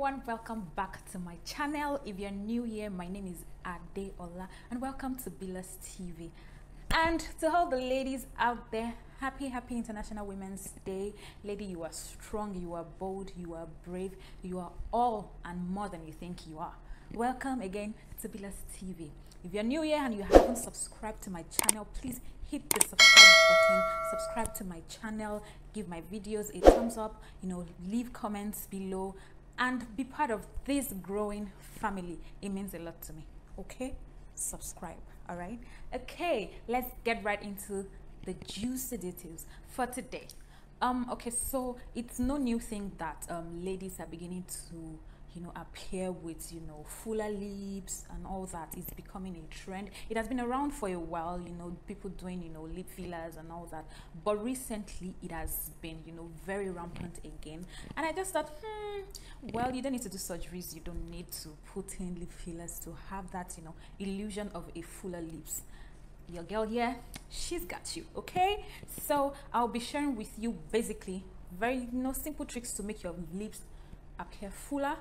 everyone, welcome back to my channel. If you're new here, my name is Adeola and welcome to Billas TV. And to all the ladies out there, happy International Women's Day. Lady, you are strong, you are bold, you are brave, you are all and more than you think you are. Welcome again to Billas TV. If you're new here and you haven't subscribed to my channel, please hit the subscribe button, subscribe to my channel, give my videos a thumbs up, leave comments below and be part of this growing family. It means a lot to me. Okay, subscribe. All right, okay, let's get right into the juicy details for today. Okay, so it's no new thing that ladies are beginning to appear with fuller lips and all that. Is becoming a trend. It has been around for a while, people doing lip fillers and all that, but recently it has been very rampant again. And I just thought, well, you don't need to do surgeries, you don't need to put in lip fillers to have that illusion of a fuller lips. Your girl here, she's got you. Okay, so I'll be sharing with you basically very simple tricks to make your lips appear fuller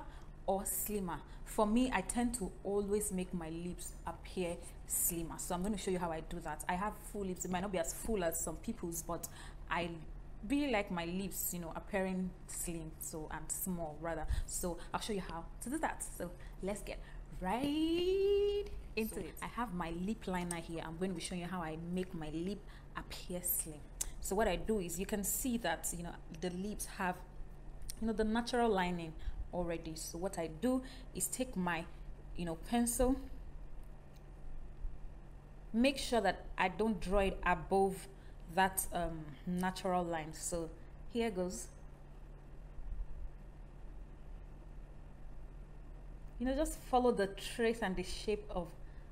or slimmer. For me, I tend to always make my lips appear slimmer, so I'm going to show you how I do that. I have full lips. It might not be as full as some people's, but I really like my lips appearing slim and small rather. So I'll show you how to do that. So let's get right into it. I have my lip liner here. I'm going to be showing you how I make my lip appear slim. So what I do is, you can see that the lips have the natural lining already. So what I do is take my pencil, make sure that I don't draw it above that natural line. So here goes. Just follow the trace and the shape of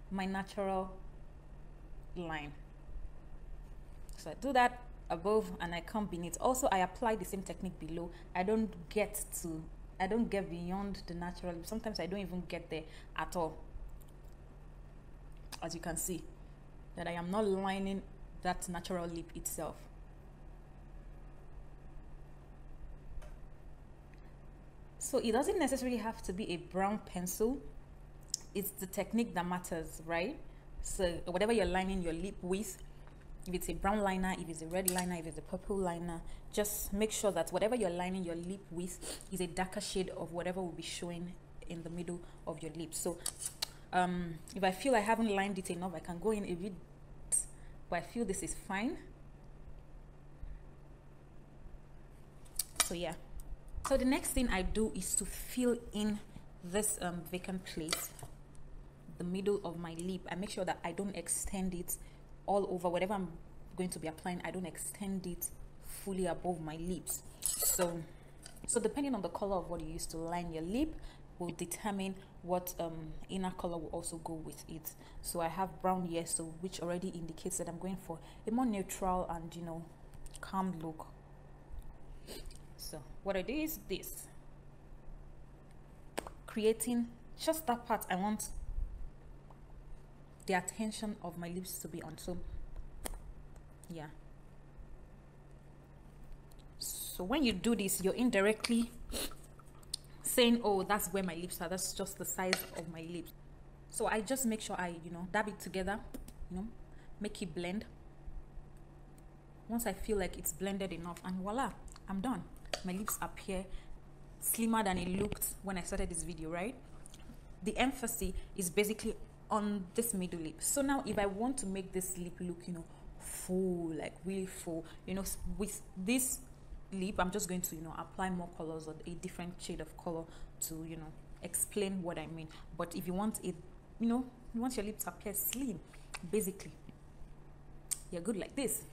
my natural line. So I do that above and I come beneath. Also, I apply the same technique below. I don't get beyond the natural. Sometimes I don't even get there at all. As you can see, that I am not lining that natural lip itself. So it doesn't necessarily have to be a brown pencil. It's the technique that matters, right? So whatever you're lining your lip with, if it's a brown liner, if it's a red liner, if it's a purple liner, just make sure that whatever you're lining your lip with is a darker shade of whatever will be showing in the middle of your lips. So if I feel I haven't lined it enough, I can go in a bit, but I feel this is fine. So yeah. So the next thing I do is to fill in this vacant place, the middle of my lip. I make sure that I don't extend it all over. Whatever I'm going to be applying, I don't extend it fully above my lips. So depending on the color of what you use to line your lip will determine what inner color will also go with it. So I have brown here, so which already indicates that I'm going for a more neutral and calm look. So what I do is this, creating just that part I want the attention of my lips to be on. So yeah, so when you do this, you're indirectly saying, oh, that's where my lips are, that's just the size of my lips. So I just make sure I dab it together, make it blend. Once I feel like it's blended enough, and voila, I'm done. My lips appear slimmer than it looked when I started this video, right? The emphasis is basically on this middle lip. So now if I want to make this lip look full, like really full, with this lip, I'm just going to apply more colors or a different shade of color to explain what I mean. But if you want it, you want your lips to appear slim, basically you're good like this.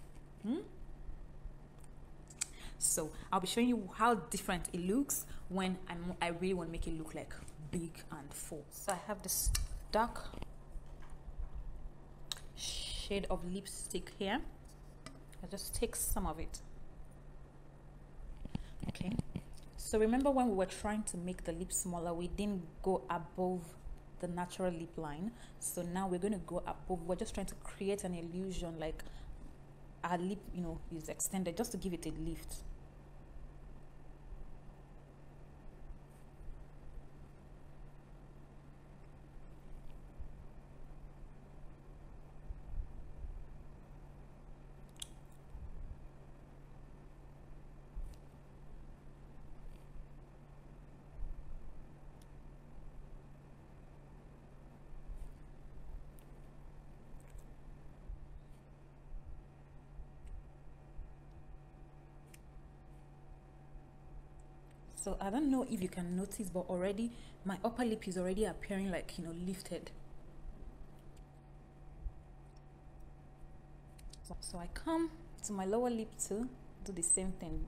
So I'll be showing you how different it looks when I really want to make it look like big and full. So I have this dark shade of lipstick here. I just take some of it. Okay, so remember when we were trying to make the lip smaller, we didn't go above the natural lip line. So now we're going to go above. We're just trying to create an illusion like our lip is extended, just to give it a lift. So I don't know if you can notice, but already my upper lip is already appearing like, you know, lifted. So I come to my lower lip to do the same thing.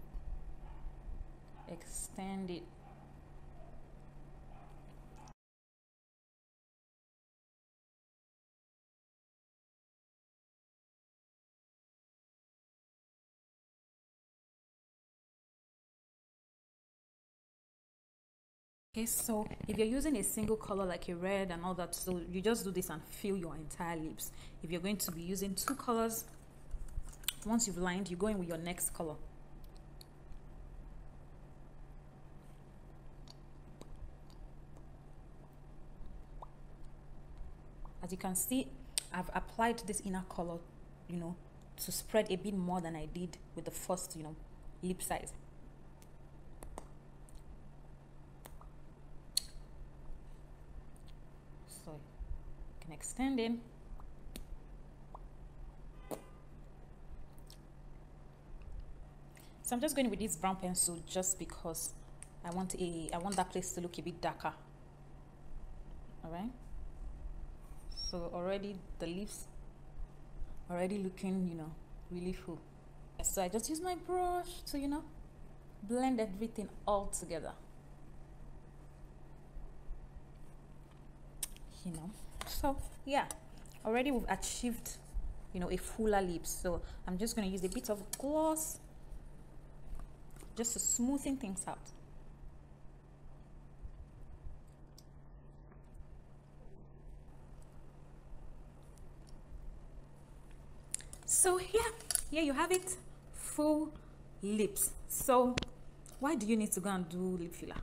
Extend it. Okay, so if you're using a single color like a red and all that, so you just do this and fill your entire lips. If you're going to be using two colors, once you've lined, you go in with your next color. As you can see, I've applied this inner color, you know, to spread a bit more than I did with the first, you know, lip size. So you can extend it. So I'm just going with this brown pencil just because I want that place to look a bit darker. All right. So already the lips already looking, you know, really full. So I just use my brush to, you know, blend everything all together. You know, so yeah, already we've achieved, you know, a fuller lips. So I'm just going to use a bit of gloss just to smoothen things out. So here you have it, full lips. So why do you need to go and do lip filler?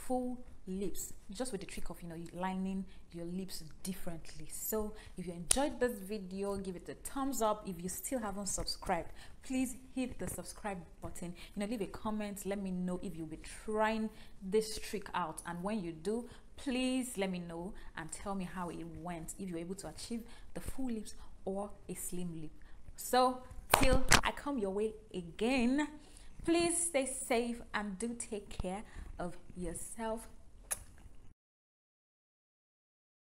Full lips, just with the trick of, you know, lining your lips differently. So if you enjoyed this video, give it a thumbs up. If you still haven't subscribed, please hit the subscribe button. You know, leave a comment, let me know if you'll be trying this trick out, and when you do, please let me know and tell me how it went, if you're able to achieve the full lips or a slim lip. So till I come your way again, please stay safe and do take care of yourself.